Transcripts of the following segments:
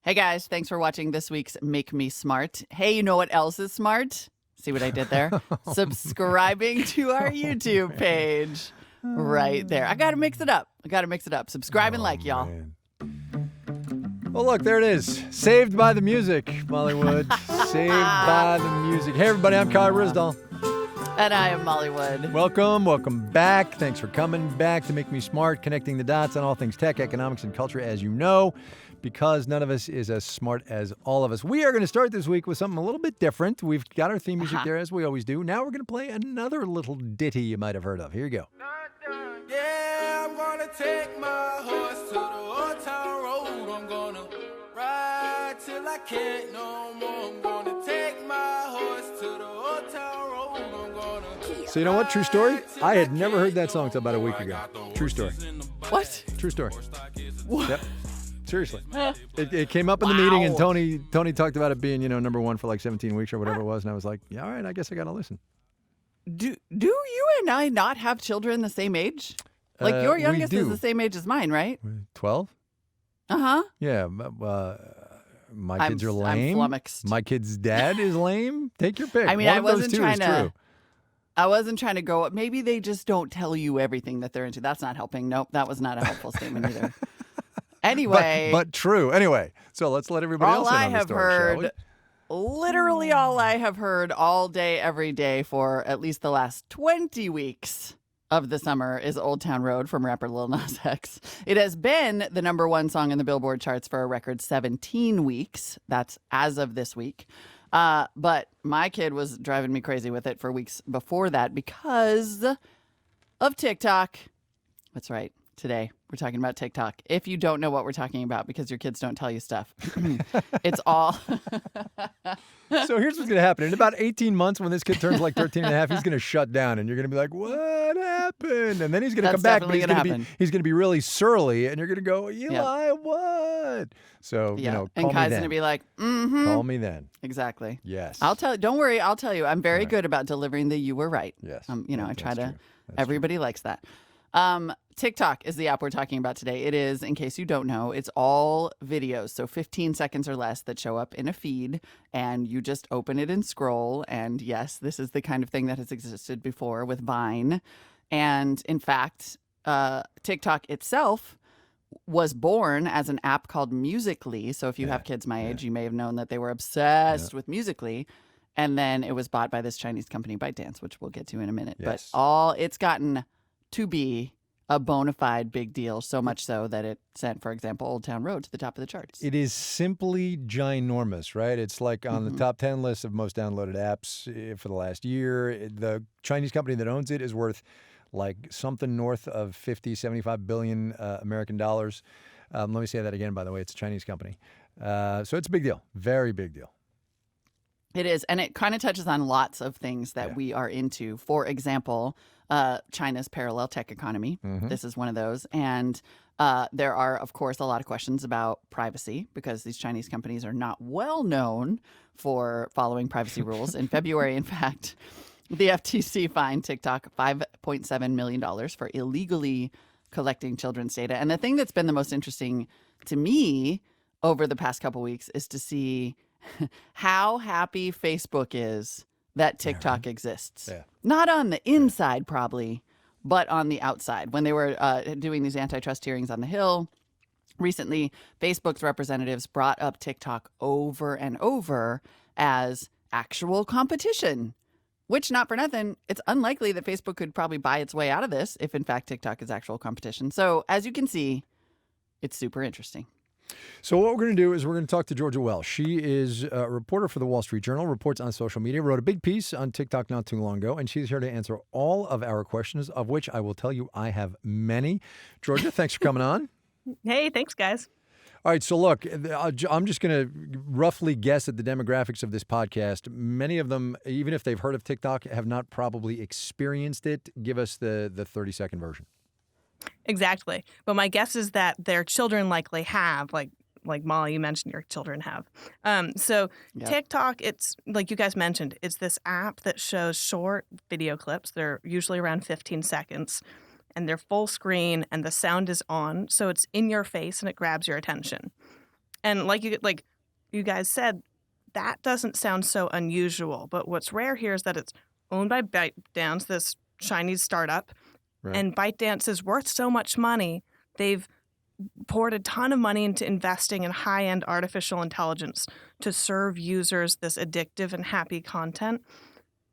Hey guys, thanks for watching this week's Make Me Smart. Hey, you know what else is smart? See what I did there? Subscribing to our YouTube page right there. I got to mix it up. Subscribe and like, y'all. Man. Well, look, there it is. Saved by the music, Mollywood. Saved by the music. Hey, everybody, I'm Kyle Risdall. And I am Molly Wood. Welcome back. Thanks for coming back to Make Me Smart, connecting the dots on all things tech, economics, and culture, as you know, because none of us is as smart as all of us. We are going to start this week with something a little bit different. We've got our theme music there, as we always do. Now we're going to play another little ditty you might have heard of. Here you go. Yeah, I'm going to take my horse to the old town road. I'm going to ride till I can't no more. I'm going to take my horse to the old town road. I'm going to... So you know what? True story? I had never heard that song until about a week ago. True story. What? True story. What? Yep. Seriously. It came up in the meeting, and Tony talked about it being, number one for like 17 weeks or whatever it was, and I was like, yeah, all right, I guess I got to listen. Do you and I not have children the same age? Like your youngest is the same age as mine, right? 12? Uh-huh. Yeah. My kids are lame. I'm flummoxed. My kid's dad is lame. Take your pick. I mean, One I of those wasn't two trying is to. true. I wasn't trying to go. Maybe they just don't tell you everything that they're into. That's not helping. Nope, that was not a helpful statement either. Anyway, but true. Anyway, so let's let everybody else in on the story, shall we? Literally all I have heard all day, every day for at least the last 20 weeks of the summer is Old Town Road from rapper Lil Nas X. It has been the number one song in the Billboard charts for a record 17 weeks. That's as of this week. But my kid was driving me crazy with it for weeks before that because of TikTok. That's right. Today, we're talking about TikTok. If you don't know what we're talking about because your kids don't tell you stuff, it's all... So here's what's going to happen. In about 18 months, when this kid turns like 13 and a half, he's going to shut down, and you're going to be like, what happened? And then he's going to come back, but he's going to be really surly, and you're going to go, Eli, what? So, call and Kai's going to be like, Call me then. Exactly. Yes. Don't worry, I'll tell you. I'm very good about delivering the you were right. Yes. I try to... True. Everybody likes that. TikTok is the app we're talking about today. It is, in case you don't know, it's all videos, so 15 seconds or less that show up in a feed, and you just open it and scroll. And yes, this is the kind of thing that has existed before with Vine. And in fact, TikTok itself was born as an app called Musical.ly. So if you have kids my age, you may have known that they were obsessed with Musical.ly. And then it was bought by this Chinese company, ByteDance, which we'll get to in a minute. Yes. But it's gotten to be a bona fide big deal, so much so that it sent, for example, Old Town Road to the top of the charts. It is simply ginormous, right? It's like on the top 10 list of most downloaded apps for the last year. The Chinese company that owns it is worth like something north of 50, 75 billion American dollars. Let me say that again, by the way. It's a Chinese company. So it's a big deal. Very big deal. It is, and it kind of touches on lots of things that we are into. For example, China's parallel tech economy. This is one of those. And there are, of course, a lot of questions about privacy because these Chinese companies are not well known for following privacy rules. In February, in fact, the FTC fined TikTok $5.7 million for illegally collecting children's data. And the thing that's been the most interesting to me over the past couple weeks is to see how happy Facebook is that TikTok exists. Yeah. Not on the inside, probably, but on the outside. When they were doing these antitrust hearings on the Hill recently, Facebook's representatives brought up TikTok over and over as actual competition, which, not for nothing, it's unlikely that Facebook could probably buy its way out of this if, in fact, TikTok is actual competition. So, as you can see, it's super interesting. So what we're going to do is we're going to talk to Georgia Wells. She is a reporter for the Wall Street Journal, reports on social media, wrote a big piece on TikTok not too long ago, and she's here to answer all of our questions, of which I will tell you I have many. Georgia, thanks for coming on. Hey, thanks, guys. All right, so look, I'm just going to roughly guess at the demographics of this podcast. Many of them, even if they've heard of TikTok, have not probably experienced it. Give us the 30-second version. Exactly. But my guess is that their children likely have, like Molly, you mentioned your children have. TikTok, it's like you guys mentioned, it's this app that shows short video clips. They're usually around 15 seconds. And they're full screen and the sound is on. So it's in your face and it grabs your attention. And like you guys said, that doesn't sound so unusual. But what's rare here is that it's owned by ByteDance, this Chinese startup, Right. and ByteDance is worth so much money. They've poured a ton of money into investing in high-end artificial intelligence to serve users this addictive and happy content.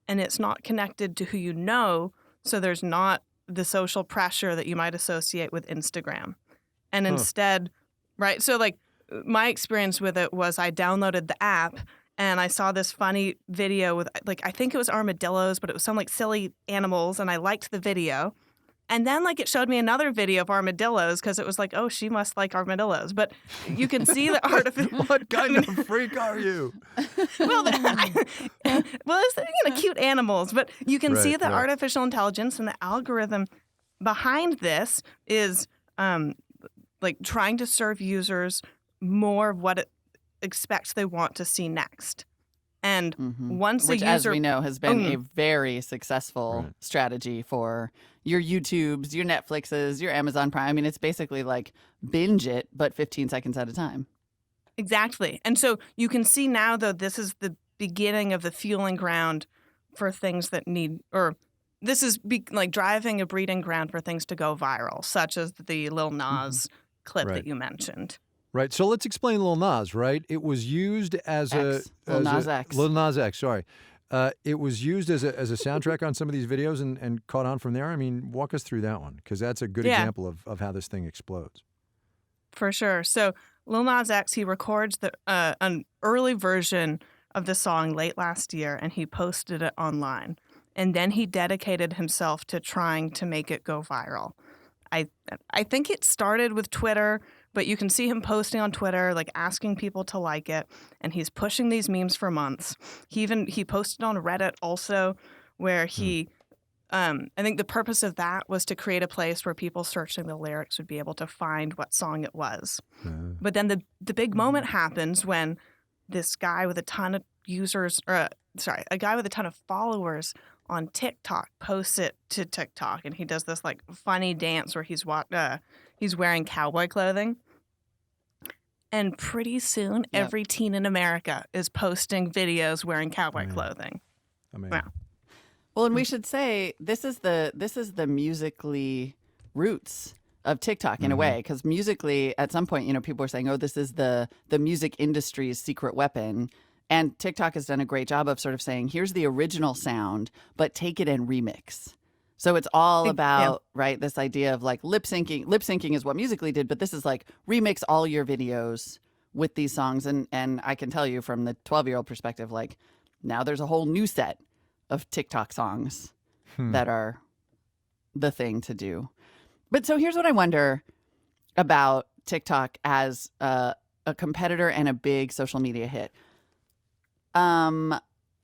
And it's not connected to who you know, so there's not the social pressure that you might associate with Instagram. And instead, right, so like my experience with it was I downloaded the app and I saw this funny video with, like, I think it was armadillos, but it was some like silly animals, and I liked the video. And then, like, it showed me another video of armadillos because it was like, oh, she must like armadillos. But you can see the artificial. What kind of freak are you? Well, it's cute animals, but you can see the right. artificial intelligence and the algorithm behind this is like trying to serve users more of what it expects they want to see next. And once Which, a user, as we know, has been a very successful strategy for your YouTubes, your Netflixes, your Amazon Prime. I mean, it's basically like binge it, but 15 seconds at a time. Exactly. And so you can see now, though, this is the beginning of the fueling ground for things that need, or this is like driving a breeding ground for things to go viral, such as the Lil Nas clip that you mentioned. Right. So let's explain Lil Nas, right? It was used as Lil Nas X. Lil Nas X, sorry. It was used as a soundtrack on some of these videos and caught on from there. I mean, walk us through that one, because that's a good example of how this thing explodes. For sure. So Lil Nas X, he records an early version of the song late last year, and he posted it online. And then he dedicated himself to trying to make it go viral. I think it started with Twitter, but you can see him posting on Twitter, like asking people to like it, and he's pushing these memes for months. He posted on Reddit also, where he, I think the purpose of that was to create a place where people searching the lyrics would be able to find what song it was. But then the big moment happens when this guy with a ton of a guy with a ton of followers on TikTok posts it to TikTok, and he does this like funny dance where he's wearing cowboy clothing. And pretty soon, every teen in America is posting videos wearing cowboy clothing. I mean, wow. Well, and we should say this is the Musical.ly roots of TikTok in a way, because Musical.ly at some point, people were saying, oh, this is the music industry's secret weapon. And TikTok has done a great job of sort of saying, here's the original sound, but take it and remix. So it's all about, right, this idea of like lip syncing. Lip syncing is what Musical.ly did, but this is like remix all your videos with these songs. And I can tell you from the 12-year-old perspective, like now there's a whole new set of TikTok songs that are the thing to do. But so here's what I wonder about TikTok as a competitor and a big social media hit.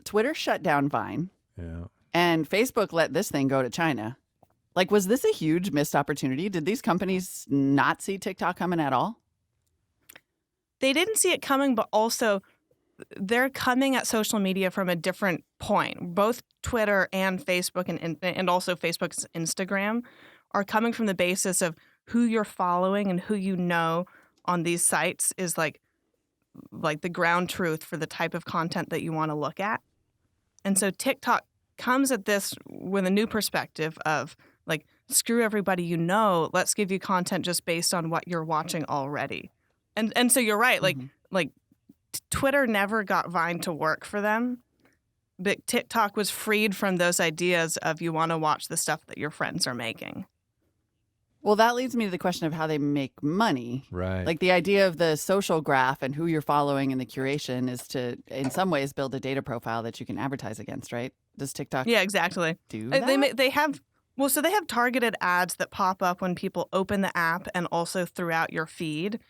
Twitter shut down Vine. Yeah. And Facebook let this thing go to China. Like, was this a huge missed opportunity? Did these companies not see TikTok coming at all? They didn't see it coming, but also they're coming at social media from a different point. Both Twitter and Facebook and also Facebook's Instagram are coming from the basis of who you're following and who you know on these sites is like the ground truth for the type of content that you want to look at. And so TikTok comes at this with a new perspective of like, screw everybody you know, let's give you content just based on what you're watching already. And so you're right, like Twitter never got Vine to work for them, but TikTok was freed from those ideas of you want to watch the stuff that your friends are making. Well, that leads me to the question of how they make money. Right. Like the idea of the social graph and who you're following and the curation is to, in some ways, build a data profile that you can advertise against, right? Does TikTok exactly do that? They have targeted ads that pop up when people open the app and also throughout your feed.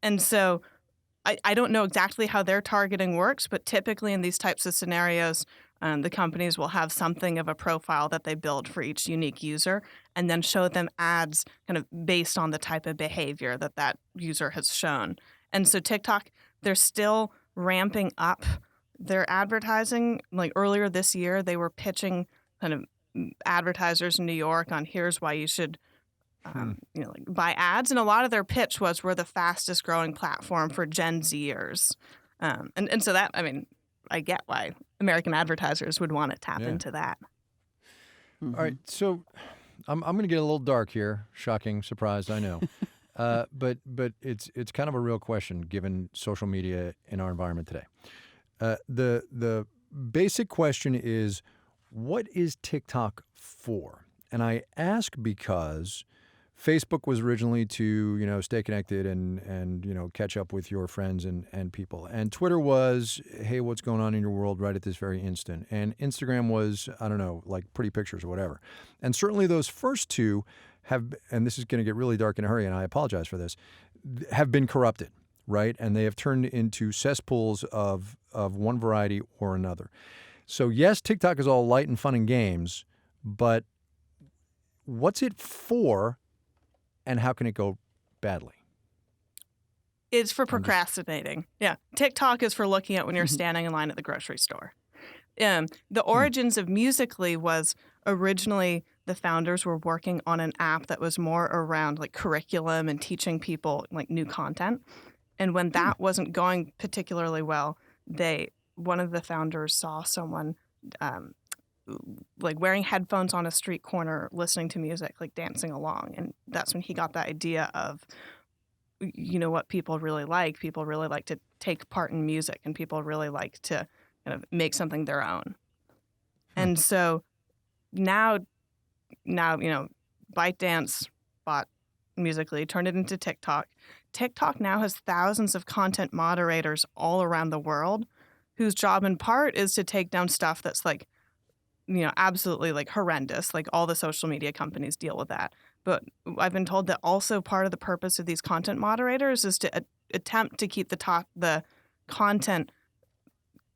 And so I don't know exactly how their targeting works, but typically in these types of scenarios, the companies will have something of a profile that they build for each unique user and then show them ads kind of based on the type of behavior that user has shown. And so TikTok, they're still ramping up their advertising. Like earlier this year, they were pitching kind of advertisers in New York on here's why you should like buy ads. And a lot of their pitch was we're the fastest growing platform for Gen Zers. And so that, I mean, I get why American advertisers would want to tap into that. All right, so I'm going to get a little dark here. Shocking, surprised, I know. But it's kind of a real question given social media in our environment today. The basic question is, what is TikTok for? And I ask because Facebook was originally to, stay connected and catch up with your friends and people. And Twitter was, hey, what's going on in your world right at this very instant. And Instagram was, I don't know, like pretty pictures or whatever. And certainly those first two have, and this is going to get really dark in a hurry, and I apologize for this, have been corrupted, right? And they have turned into cesspools of one variety or another. So yes, TikTok is all light and fun and games, but what's it for? And how can it go badly? It's for procrastinating. Yeah. TikTok is for looking at when you're standing in line at the grocery store. The origins of Musical.ly was originally the founders were working on an app that was more around like curriculum and teaching people like new content. And when that wasn't going particularly well, one of the founders saw someone like wearing headphones on a street corner, listening to music, like dancing along. And that's when he got the idea of, what people really like. People really like to take part in music, and people really like to kind of make something their own. And so now, ByteDance bought Musical.ly, turned it into TikTok. TikTok now has thousands of content moderators all around the world whose job in part is to take down stuff that's like, absolutely like horrendous. Like all the social media companies deal with that. But I've been told that also part of the purpose of these content moderators is to attempt to keep the content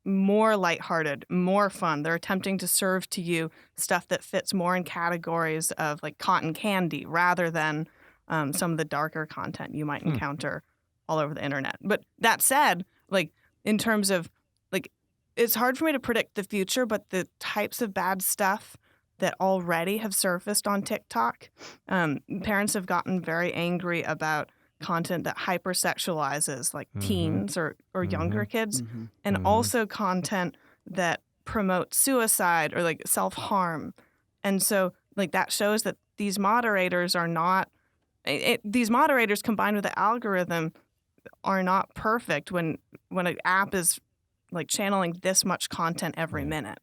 more lighthearted, more fun. They're attempting to serve to you stuff that fits more in categories of like cotton candy rather than some of the darker content you might encounter all over the internet. But that said, like in terms of like, it's hard for me to predict the future, but the types of bad stuff that already have surfaced on TikTok, parents have gotten very angry about content that hypersexualizes like teens or younger kids, and also content that promotes suicide or like self-harm. And so like that shows that these moderators are not, these moderators combined with the algorithm are not perfect when an app is like channeling this much content every minute.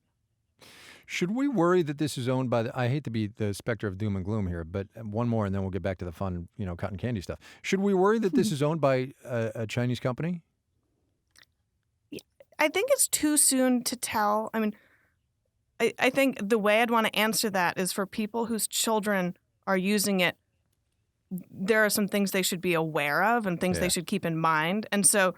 Should we worry that this is owned by I hate to be the specter of doom and gloom here, but one more and then we'll get back to the fun, cotton candy stuff. Should we worry that this is owned by a Chinese company? I think it's too soon to tell. I mean, I think the way I'd want to answer that is for people whose children are using it, there are some things they should be aware of and things they should keep in mind. And so,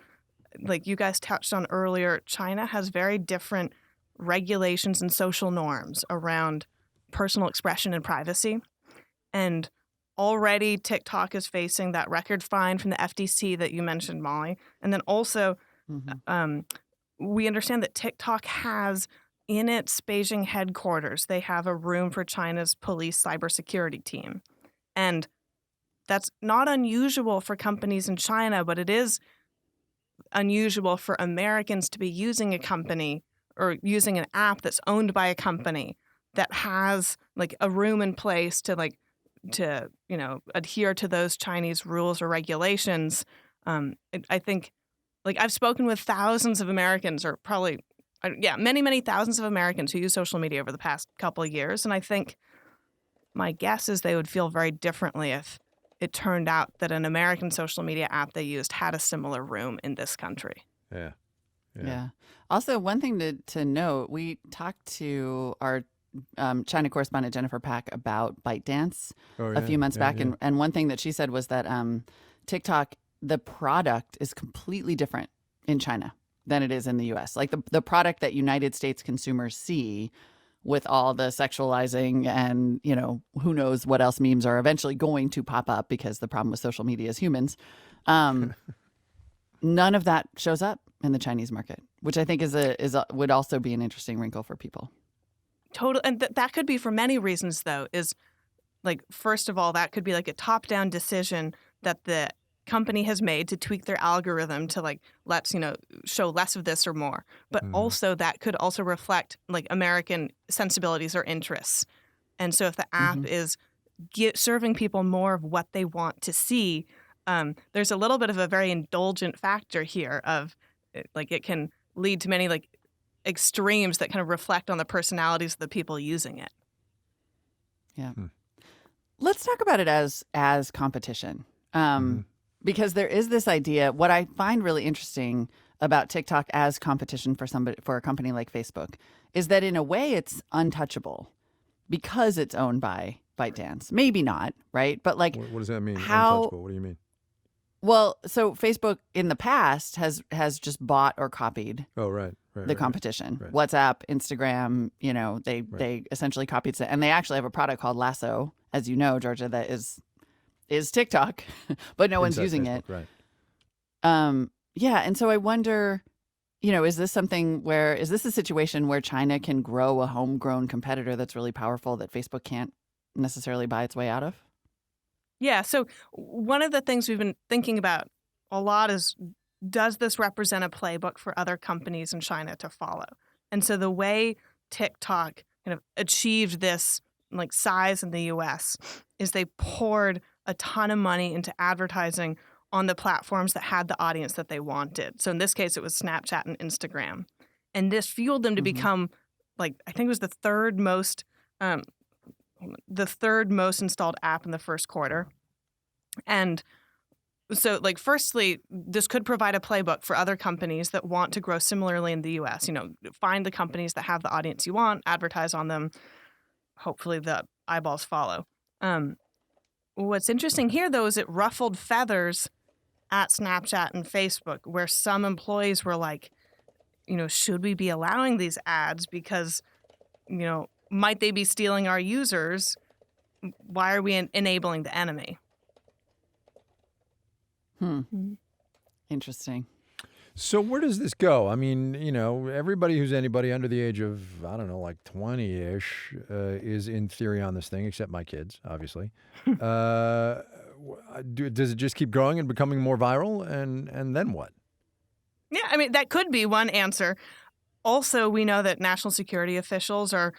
like you guys touched on earlier, China has very different regulations and social norms around personal expression and privacy. And already TikTok is facing that record fine from the FTC that you mentioned, Molly. And then also we understand that TikTok has in its Beijing headquarters, they have a room for China's police cybersecurity team. And that's not unusual for companies in China, but it is unusual for Americans to be using a company or using an app that's owned by a company that has like a room in place to adhere to those Chinese rules or regulations. I think like I've spoken with thousands of Americans or probably, many thousands of Americans who use social media over the past couple of years. And I think my guess is they would feel very differently if it turned out that an American social media app they used had a similar room in this country. Yeah. Also, one thing to note, we talked to our China correspondent Jennifer Pack about ByteDance a few months back. And one thing that she said was that TikTok, the product is completely different in China than it is in the U.S. Like the product that United States consumers see with all the sexualizing and, who knows what else memes are eventually going to pop up because the problem with social media is humans. None of that shows up in the Chinese market, which I think would also be an interesting wrinkle for people. Total, and that could be for many reasons, though, is like, first of all, that could be like a top-down decision that the company has made to tweak their algorithm to like, let's, show less of this or more. But also that could also reflect like American sensibilities or interests. And so if the app is serving people more of what they want to see, there's a little bit of a very indulgent factor here of like it can lead to many like extremes that kind of reflect on the personalities of the people using it. Yeah. Let's talk about it as competition. Because there is this idea, what I find really interesting about TikTok as competition for a company like Facebook is that in a way it's untouchable because it's owned by ByteDance. Maybe not, right? But like, what does that mean? How, untouchable? What do you mean? Well, so Facebook in the past has just bought or copied the competition. Right. WhatsApp, Instagram, they essentially copied it. And they actually have a product called Lasso, as you know, Georgia, that is TikTok, but no one's using Facebook, it. Right. Yeah. And so I wonder, is this a situation where China can grow a homegrown competitor that's really powerful that Facebook can't necessarily buy its way out of? Yeah. So one of the things we've been thinking about a lot is, does this represent a playbook for other companies in China to follow? And so the way TikTok kind of achieved this like size in the US is they poured a ton of money into advertising on the platforms that had the audience that they wanted. So in this case, it was Snapchat and Instagram. And this fueled them to become like, I think it was the third most installed app in the first quarter. And so like, firstly, this could provide a playbook for other companies that want to grow similarly in the US. Find the companies that have the audience you want, advertise on them. Hopefully the eyeballs follow. What's interesting here, though, is it ruffled feathers at Snapchat and Facebook, where some employees were like, should we be allowing these ads because, might they be stealing our users? Why are we enabling the enemy? Interesting. So where does this go? I mean, everybody who's anybody under the age of, I don't know, like 20-ish is in theory on this thing, except my kids, obviously. Does it just keep growing and becoming more viral? And then what? Yeah, I mean, that could be one answer. Also, we know that national security officials are,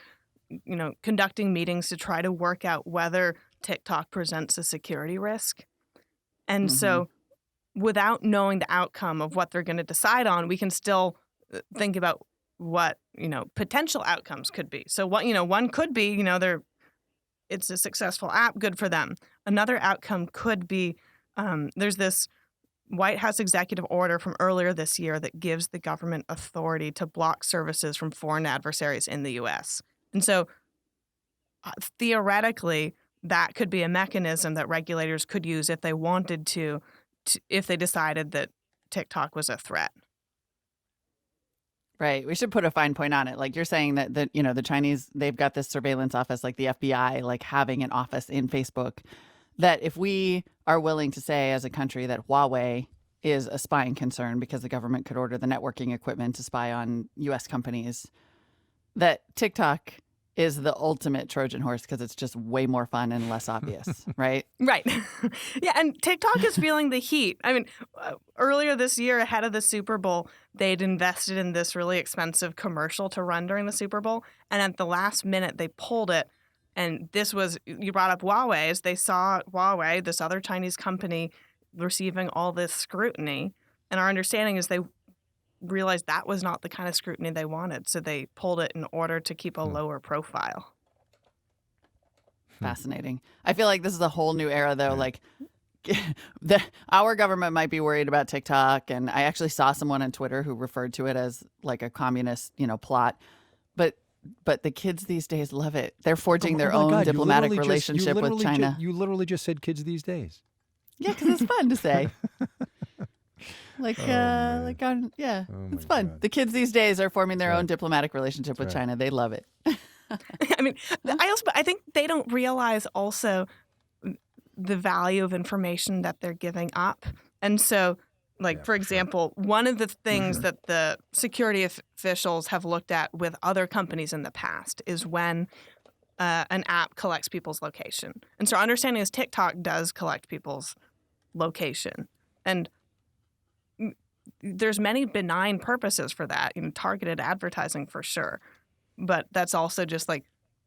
conducting meetings to try to work out whether TikTok presents a security risk. And so without knowing the outcome of what they're going to decide on, we can still think about what, potential outcomes could be. So what, one could be, it's a successful app, good for them. Another outcome could be, there's this White House executive order from earlier this year that gives the government authority to block services from foreign adversaries in the U.S. And so theoretically, that could be a mechanism that regulators could use if they wanted to if they decided that TikTok was a threat. Right. We should put a fine point on it. Like you're saying that the Chinese, they've got this surveillance office like the FBI, like having an office in Facebook, that if we are willing to say as a country that Huawei is a spying concern because the government could order the networking equipment to spy on U.S. companies, that TikTok is the ultimate Trojan horse because it's just way more fun and less obvious, right? Right. Yeah, and TikTok is feeling the heat. I mean, earlier this year, ahead of the Super Bowl, they'd invested in this really expensive commercial to run during the Super Bowl, and at the last minute, they pulled it. And this was, you brought up Huawei, as they saw Huawei, this other Chinese company, receiving all this scrutiny. And our understanding is they realized that was not the kind of scrutiny they wanted. So they pulled it in order to keep a lower profile. Fascinating. I feel like this is a whole new era, though. Like, our government might be worried about TikTok. And I actually saw someone on Twitter who referred to it as like a communist, plot. But the kids these days love it. They're forging their own diplomatic relationship with China. You literally just said kids these days. Yeah, because it's fun to say. It's fun. God. The kids these days are forming their own diplomatic relationship with China. They love it. I mean, I think they don't realize also the value of information that they're giving up. And so, for example, one of the things that the security officials have looked at with other companies in the past is when an app collects people's location. And so our understanding is TikTok does collect people's location. And there's many benign purposes for that, targeted advertising for sure. But that's also just like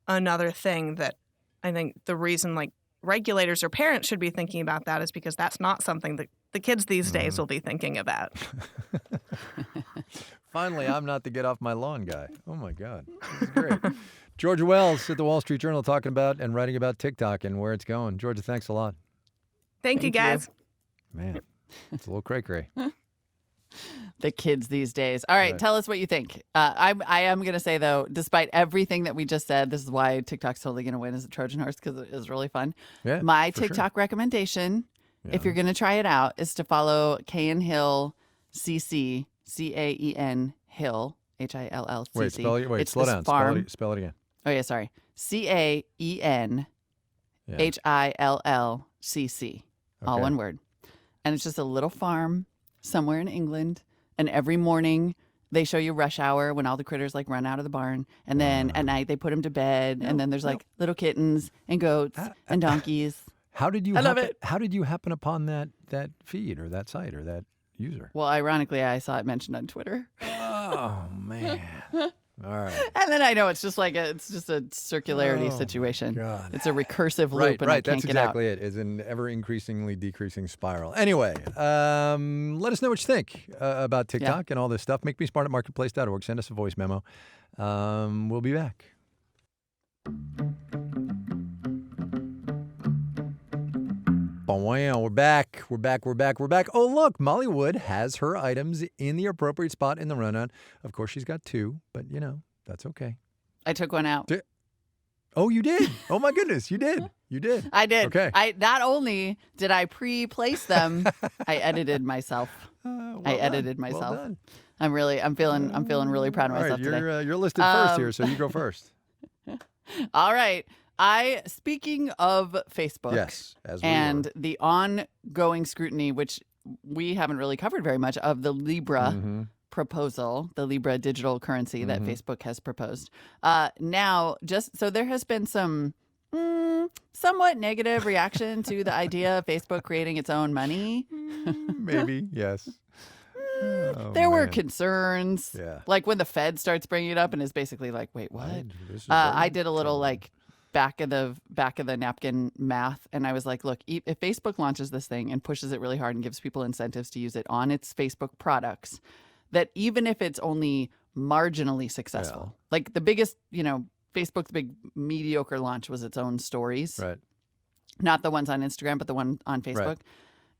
another thing that I think the reason like regulators or parents should be thinking about that is because that's not something that the kids these days will be thinking about. Finally, I'm not the get off my lawn guy. Oh my God. This is great. Georgia Wells at the Wall Street Journal talking about and writing about TikTok and where it's going. Georgia, thanks a lot. Thank you, guys. Man, it's a little cray-cray. The kids these days. All right, tell us what you think. I am going to say, though, despite everything that we just said, this is why TikTok's totally going to win as a Trojan horse because it is really fun. Yeah, my TikTok recommendation, if you're going to try it out, is to follow Caen Hill CC, Caen Hill, HILLCC. Wait, slow down. Spell it again. Oh, yeah, sorry. CAEN HILLCC. All one word. And it's just a little farm somewhere in England, and every morning they show you rush hour when all the critters like run out of the barn, and then at night they put them to bed, and then there's like little kittens and goats and donkeys. How did you? I love it. How did you happen upon that feed or that site or that user? Well, ironically, I saw it mentioned on Twitter. Oh man! All right. And then I know it's just a circularity situation. God. It's a recursive loop, and I can't That's get out. exactly it. It's an ever increasingly decreasing spiral. Anyway, let us know what you think about TikTok and all this stuff. Make me smart at marketplace.org. Send us a voice memo. We'll be back. Wow, we're back. Oh, look, Molly Wood has her items in the appropriate spot in the rundown. Of course, she's got two, but, that's okay. I took one out. Oh, you did? Oh, my goodness, you did. I did. Okay. Not only did I pre-place them, I edited myself. Well edited done. myself. Well done. I'm feeling really proud of All myself right, today. you're listed first here, so you go first. All right. Speaking of Facebook, Yes, as we and were. the ongoing scrutiny, which we haven't really covered very much, of the Libre proposal, the Libre digital currency that Facebook has proposed. Now, so there has been some somewhat negative reaction to the idea of Facebook creating its own money. Maybe, yes. Oh, there were man. concerns. Yeah. Like when the Fed starts bringing it up and is basically like, wait, what? This is I did a little like back of the napkin math, and I was like, look, if Facebook launches this thing and pushes it really hard and gives people incentives to use it on its Facebook products, that even if it's only marginally successful, like the biggest, Facebook's big mediocre launch was its own stories, right? Not the ones on Instagram, but the one on Facebook. Right.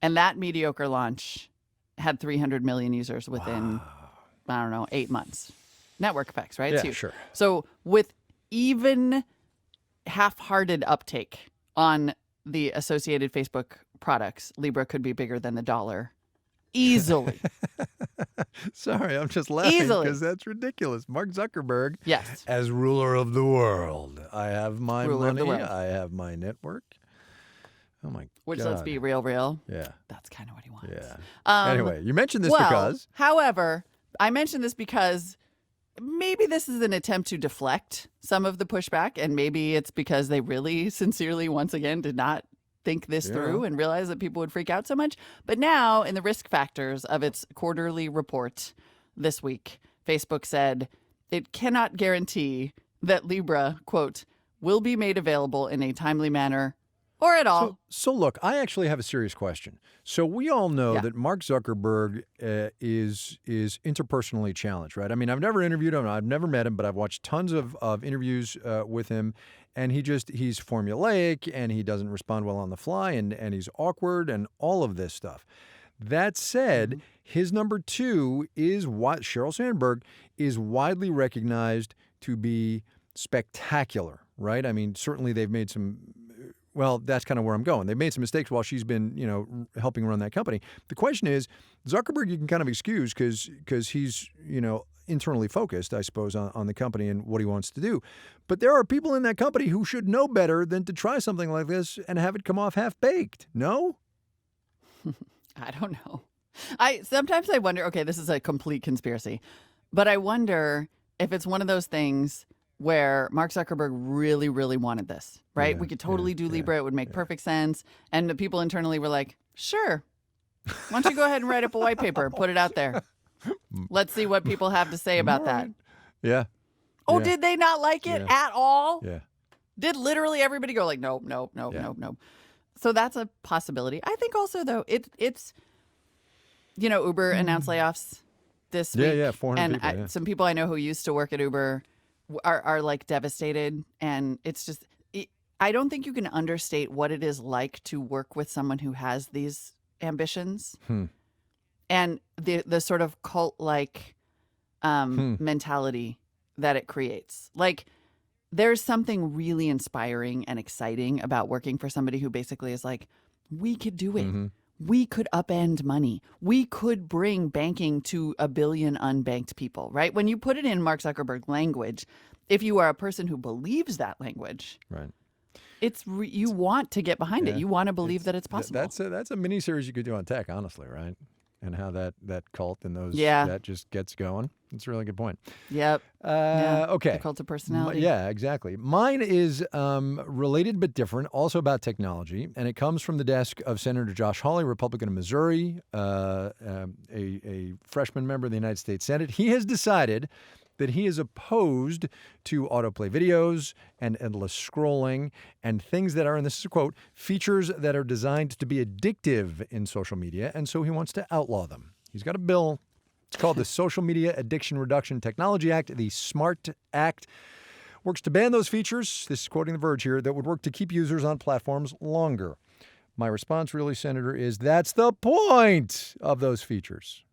And that mediocre launch had 300 million users within, 8 months. Network effects, right? It's Yeah, huge. sure. So with even half-hearted uptake on the associated Facebook products, Libre could be bigger than the dollar. Easily. Sorry, I'm just laughing Easily. because that's ridiculous. Mark Zuckerberg, Yes. as ruler of the world. I have my Ruler of the money. world. I have my network. Oh, my Which, God. let's be real. Yeah, That's kind of what he wants. yeah. Anyway, you mentioned this because... However, I mentioned this because maybe this is an attempt to deflect some of the pushback, and maybe it's because they really sincerely, once again, did not think this through and realize that people would freak out so much. But now, in the risk factors of its quarterly report this week, Facebook said it cannot guarantee that Libre, quote, will be made available in a timely manner or at all. So look, I actually have a serious question. So we all know that Mark Zuckerberg is interpersonally challenged, right? I mean, I've never interviewed him, I've never met him, but I've watched tons of interviews with him, and he's formulaic, and he doesn't respond well on the fly, and he's awkward, and all of this stuff. That said, his number two is what Sheryl Sandberg is widely recognized to be spectacular, right? I mean, certainly they've made some. Well, that's kind of where I'm going. They've made some mistakes while she's been, helping run that company. The question is, Zuckerberg you can kind of excuse because he's, internally focused, I suppose, on the company and what he wants to do. But there are people in that company who should know better than to try something like this and have it come off half-baked. No? I don't know. Sometimes I wonder, okay, this is a complete conspiracy, but I wonder if it's one of those things where Mark Zuckerberg really, really wanted this, right? We could totally do Libre. It would make perfect sense. And the people internally were like, sure. Why don't you go ahead and write up a white paper and put it out there? Let's see what people have to say about that. Yeah. Oh, did they not like it at all? Yeah. Did literally everybody go like, nope. So that's a possibility. I think also, though, it's, Uber announced layoffs this week. Yeah, 400 and people. Some people I know who used to work at Uber are like devastated. And it's just, I don't think you can understate what it is like to work with someone who has these ambitions and the sort of cult-like mentality that it creates. Like, there's something really inspiring and exciting about working for somebody who basically is like, we could do it. We could upend money. We could bring banking to 1 billion unbanked people, right? When you put it in Mark Zuckerberg language, if you are a person who believes that language, right, it's you want to get behind it. You want to believe that it's possible. That's a mini series you could do on tech, honestly, right? And how that cult and those that just gets going. It's a really good point. Yep. Okay. The cult of personality. Yeah, exactly. Mine is related but different, also about technology, and it comes from the desk of Senator Josh Hawley, Republican of Missouri, a freshman member of the United States Senate. He has decided that he is opposed to autoplay videos and endless scrolling and things that are, and this is a quote, features that are designed to be addictive in social media, and so he wants to outlaw them. He's got a bill. It's called the Social Media Addiction Reduction Technology Act. The SMART Act works to ban those features, this is quoting The Verge here, that would work to keep users on platforms longer. My response really, Senator, is that's the point of those features.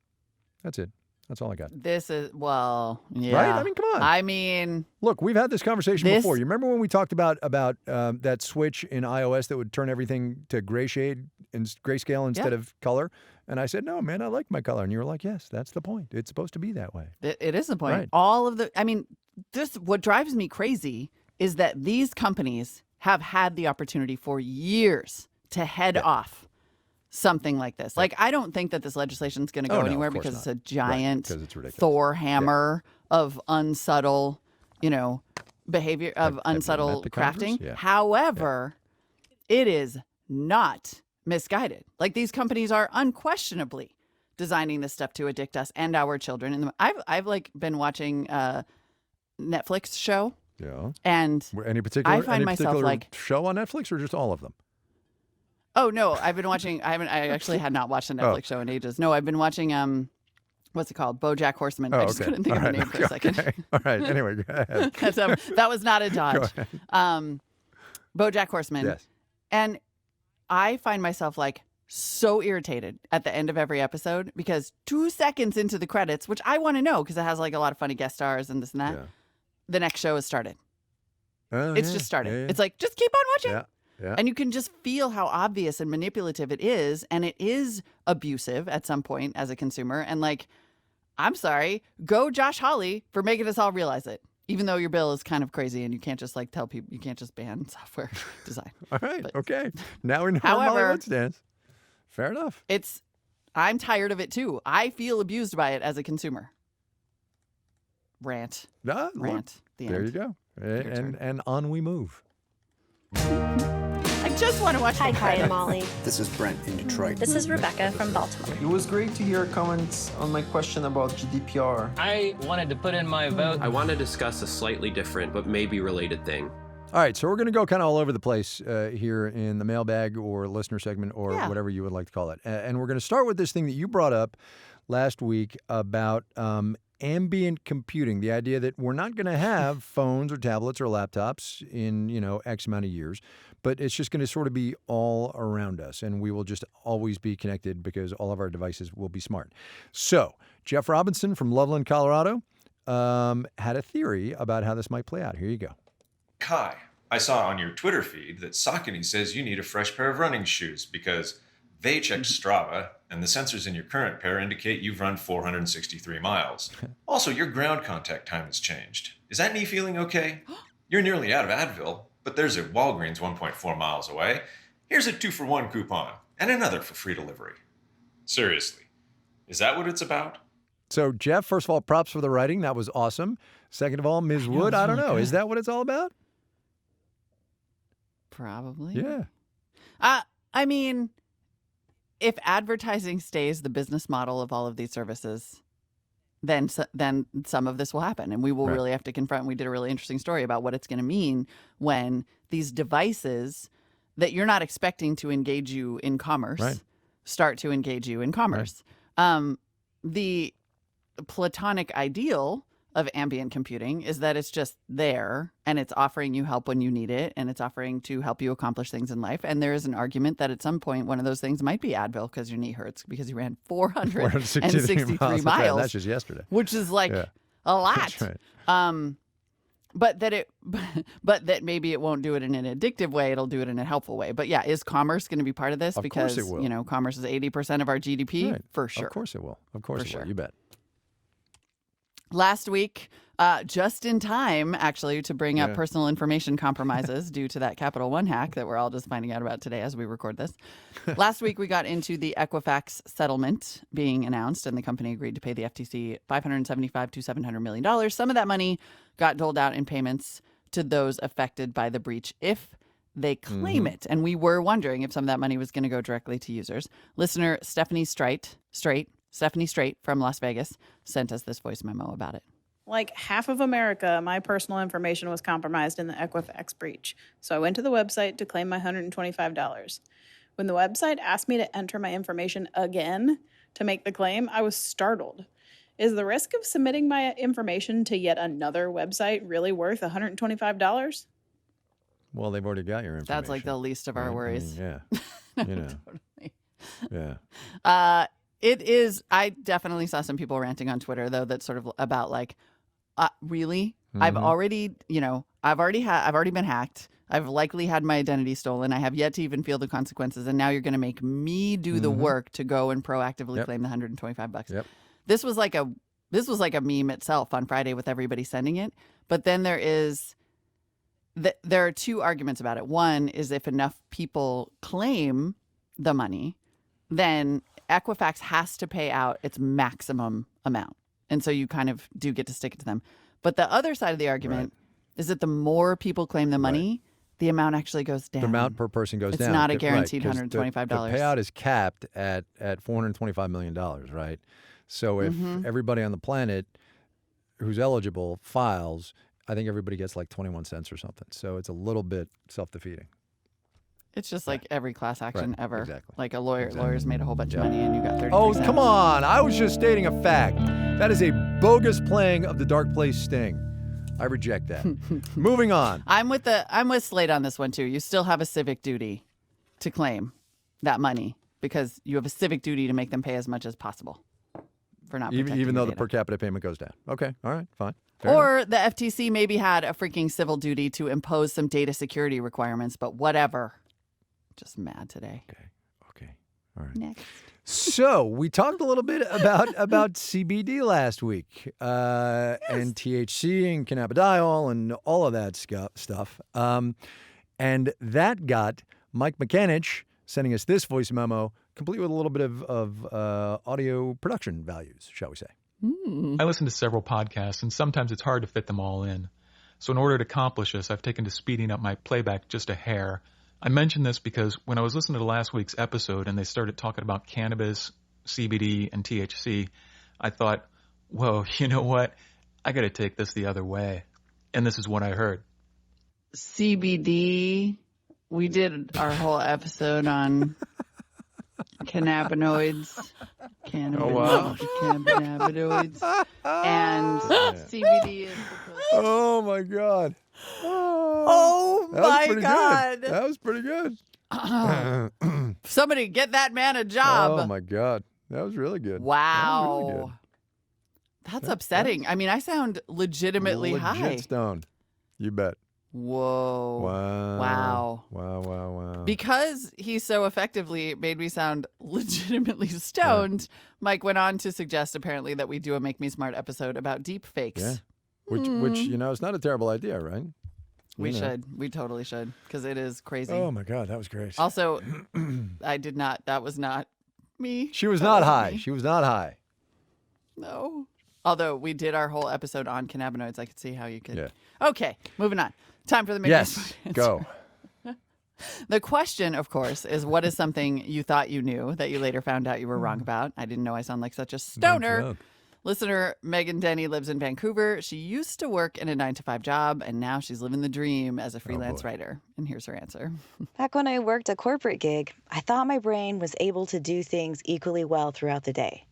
That's it. That's all I got. This is, right? I mean, come on. I mean, look, we've had this conversation before. You remember when we talked about that switch in iOS that would turn everything to grayscale instead of color? And I said, no, man, I like my color. And you were like, yes, that's the point. It's supposed to be that way. It is the point. Right. What drives me crazy is that these companies have had the opportunity for years to head off something like this. Like, I don't think that this legislation is going to go anywhere because it's a giant Thor hammer of unsubtle, behavior, of unsubtle crafting. However, it is not misguided. Like, these companies are unquestionably designing this stuff to addict us and our children. And I've like been watching Netflix show. Yeah. And any particular like show on Netflix or just all of them? Oh no, I've been watching. I actually had not watched a Netflix show in ages. No, I've been watching. What's it called? BoJack Horseman. I just couldn't think of the name for a second. Okay. All right. Anyway, go ahead. That was not a dodge. BoJack Horseman. Yes. And I find myself like so irritated at the end of every episode because 2 seconds into the credits, which I want to know because it has like a lot of funny guest stars and this and that, the next show has started. It's just started. Yeah. It's like, just keep on watching. Yeah. Yeah. And you can just feel how obvious and manipulative it is. And it is abusive at some point as a consumer. And like, I'm sorry, go Josh Hawley for making us all realize it. Even though your bill is kind of crazy and you can't just like tell people, you can't just ban software design. All right. Okay. Now we know where Molly stands. Fair enough. I'm tired of it too. I feel abused by it as a consumer. Rant. Look, The there end. you go. And on we move. I just want to watch Hi, Kai and Molly. This is Brent in Detroit. This is Rebecca from Baltimore. It was great to hear comments on my question about GDPR. I wanted to put in my vote. I want to discuss a slightly different but maybe related thing. All right, so we're going to go kind of all over the place here in the mailbag or listener segment or whatever you would like to call it. And we're going to start with this thing that you brought up last week about ambient computing, the idea that we're not going to have phones or tablets or laptops in, X amount of years, but it's just going to sort of be all around us, and we will just always be connected because all of our devices will be smart. So Jeff Robinson from Loveland, Colorado, had a theory about how this might play out. Here you go. Kai, I saw on your Twitter feed that Saucony says you need a fresh pair of running shoes because they checked Strava and the sensors in your current pair indicate you've run 463 miles. Also, your ground contact time has changed. Is that knee feeling okay? You're nearly out of Advil, but there's a Walgreens 1.4 miles away. Here's a 2-for-1 coupon and another for free delivery. Seriously, is that what it's about? So, Jeff, first of all, props for the writing. That was awesome. Second of all, Ms. Wood, I don't know. Is that what it's all about? Probably. Yeah. I mean, if advertising stays the business model of all of these services, then some of this will happen. And we will really have to confront. We did a really interesting story about what it's going to mean when these devices that you're not expecting to engage you in commerce start to engage you in commerce. The platonic ideal of ambient computing is that it's just there and it's offering you help when you need it and it's offering to help you accomplish things in life. And there is an argument that at some point one of those things might be Advil because your knee hurts because you ran 463 miles. That's just yesterday. Which is like a lot. That's right. But that maybe it won't do it in an addictive way. It'll do it in a helpful way. But yeah, is commerce going to be part of this? Of because course it will. Commerce is 80% of our GDP. Right. For sure. Of course it will. Of course it will. You bet. Last week, just in time, actually, to bring up personal information compromises due to that Capital One hack that we're all just finding out about today as we record this. Last week, we got into the Equifax settlement being announced, and the company agreed to pay the FTC $575 to $700 million. Some of that money got doled out in payments to those affected by the breach if they claim it. And we were wondering if some of that money was going to go directly to users. Listener Stephanie Strait from Las Vegas sent us this voice memo about it. Like half of America, my personal information was compromised in the Equifax breach. So I went to the website to claim my $125. When the website asked me to enter my information again to make the claim, I was startled. Is the risk of submitting my information to yet another website really worth $125? Well, they've already got your information. That's like the least of our worries. I mean, Totally. Yeah. It is. I definitely saw some people ranting on Twitter, though, that's sort of about like, really? I've already been hacked. I've likely had my identity stolen. I have yet to even feel the consequences. And now you're going to make me do the work to go and proactively claim the $125. Yep. This was like a meme itself on Friday with everybody sending it. But then there are two arguments about it. One is if enough people claim the money, then Equifax has to pay out its maximum amount. And so you kind of do get to stick it to them. But the other side of the argument is that the more people claim the money, the amount actually goes down. The amount per person goes down. It's not a guaranteed $125. The payout is capped at $425 million, right? So if everybody on the planet who's eligible files, I think everybody gets like 21 cents or something. So it's a little bit self-defeating. It's just like every class action ever. Exactly. Like a lawyer's made a whole bunch of money and you got 33 Oh, cents. come on. I was just stating a fact. That is a bogus playing of the Dark Place sting. I reject that. Moving on. I'm with Slade on this one too. You still have a civic duty to claim that money because you have a civic duty to make them pay as much as possible for not protecting even though your the data. per capita payment goes down. Okay. All right. Fine. Fair Or the FTC maybe had a freaking civil duty to impose some data security requirements, but whatever. Just mad today. Okay. All right. Next. So we talked a little bit about CBD last week and THC and cannabidiol and all of that stuff. And that got Mike McAnich sending us this voice memo, complete with a little bit of audio production values, shall we say. I listen to several podcasts, and sometimes it's hard to fit them all in. So in order to accomplish this, I've taken to speeding up my playback just a hair. I mention this because when I was listening to last week's episode and they started talking about cannabis, CBD, and THC, I thought, whoa, you know what? I got to take this the other way. And this is what I heard. CBD. We did our whole episode on cannabinoids. Cannabinoids. And CBD is supposed to... Oh, my God. Oh, my God. That was pretty good. Somebody get that man a job. Oh, my God. That was really good. Wow. Really good. That's upsetting. I mean, I sound legitimately high. Legit stoned. You bet. Whoa. Wow. Wow. Because he so effectively made me sound legitimately stoned, Mike went on to suggest apparently that we do a Make Me Smart episode about deep fakes. Yeah. Which is not a terrible idea, right? We should. We totally should. Because it is crazy. Oh, my God. That was great. Also, that was not me. She was not high. She was not high. No. Although we did our whole episode on cannabinoids, I could see how you could. Yeah. Okay, moving on. Time for the Make Yes, Me Smart go. answer. The question, of course, is what is something you thought you knew that you later found out you were wrong about? I didn't know I sound like such a stoner. Listener Megan Denny lives in Vancouver. She used to work in a 9-to-5 job, and now she's living the dream as a freelance writer. And here's her answer. Back when I worked a corporate gig, I thought my brain was able to do things equally well throughout the day.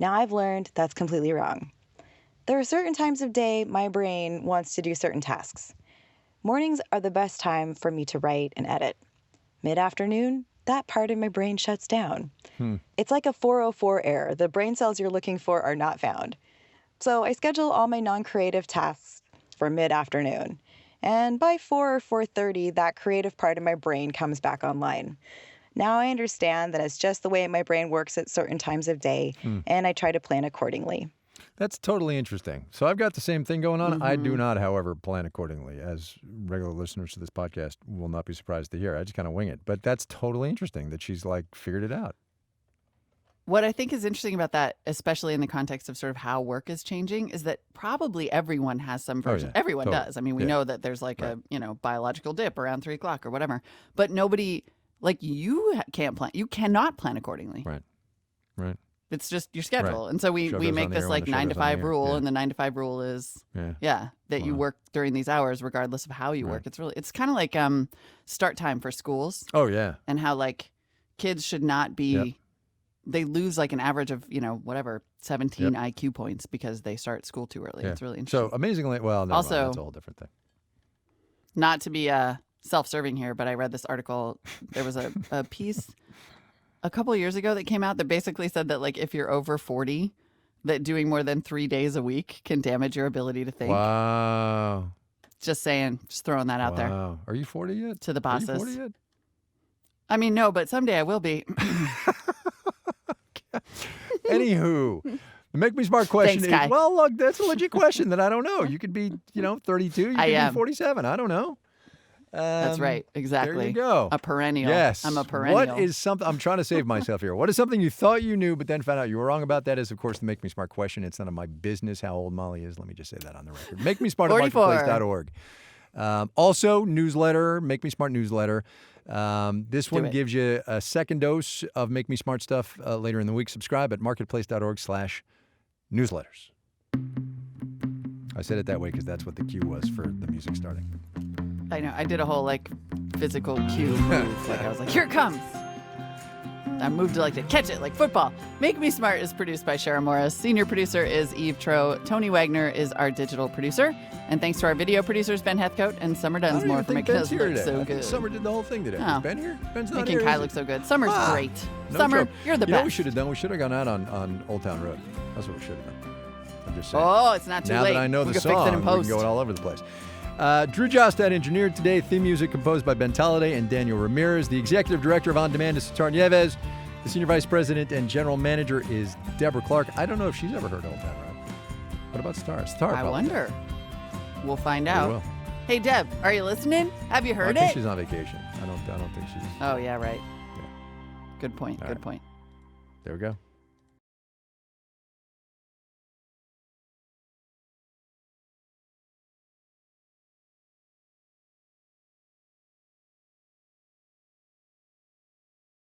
Now I've learned that's completely wrong. There are certain times of day my brain wants to do certain tasks. Mornings are the best time for me to write and edit. Mid-afternoon, that part of my brain shuts down. It's like a 404 error. The brain cells you're looking for are not found. So I schedule all my non-creative tasks for mid-afternoon. And by 4 or 4:30, that creative part of my brain comes back online. Now I understand that it's just the way my brain works at certain times of day, and I try to plan accordingly. That's totally interesting. So I've got the same thing going on. I do not, however, plan accordingly. As regular listeners to this podcast will not be surprised to hear. I just kind of wing it. But that's totally interesting that she's like figured it out. What I think is interesting about that, especially in the context of sort of how work is changing, is that probably everyone has some version. yeah, Everyone totally. does. I mean, we know that there's like a, biological dip around 3 o'clock or whatever. But nobody, like you can't plan. You cannot plan accordingly. Right. It's just your schedule. Right. And so we Show goes make on the this air when like the show 9 to goes on the 5 air. rule. Yeah. And the 9 to 5 rule is, that you Wow. work during these hours regardless of how you work. It's kind of like start time for schools. Oh, yeah. And how like kids should not be, they lose like an average of, 17 IQ points because they start school too early. Yeah. It's really interesting. So amazingly, well, never Also- mind. That's a whole different thing. Not to be self-serving here, but I read this article. There was a piece a couple of years ago that came out that basically said that like if you're over 40, that doing more than 3 days a week can damage your ability to think. Wow. Just saying, just throwing that out there Wow. Are you 40 yet? to the Are you bosses. 40 yet? I mean, no, but someday I will be. Anywho, the Make Me Smart question Thanks, Kai. is, well, look, that's a legit question that I don't know. You could be, 32. You could I be am. 47. I don't know. That's right. Exactly. There you go. A perennial. Yes. I'm a perennial. What is something, I'm trying to save myself here. What is something you thought you knew but then found out you were wrong about? That is, of course, the Make Me Smart question. It's none of my business how old Molly is. Let me just say that on the record. Make Me Smart at 44. marketplace.org. Also, newsletter, Make Me Smart newsletter. This one it. gives you a second dose of Make Me Smart stuff later in the week. Subscribe at marketplace.org/newsletters. I said it that way because that's what the cue was for the music starting. I know. I did a whole like physical cue move. Like I was like, here it comes. I moved to like to catch it like football. Make Me Smart is produced by Shara Morris. Senior producer is Eve Tro. Tony Wagner is our digital producer. And thanks to our video producers, Ben Heathcote and Summer I don't Dunsmore even for think making Ben's us here look today. so I think good. Summer did the whole thing today. Oh. Is Ben here? Ben's not Making here. Kai is he? look so good. Summer's great. No Summer, joke. you're the You know what we best. should have done? We should have gone out on Old Town Road. That's what we should have done. I'm just saying. Oh, it's not too now late. that I know we the can fix song, it in we post. can go all over the place. Drew Jostad engineered today. Theme music composed by Ben Talladay and Daniel Ramirez. The executive director of On Demand is Satar Nieves. The senior vice president and general manager is Deborah Clark. I don't know if she's ever heard Old Town Road. What about Star? Star, I probably. wonder. We'll find We out. will. Hey, Deb, are you listening? Have you heard I think it? she's on vacation. I don't think she's. Oh, yeah, right. Yeah. Good point. All Good right. point. There we go.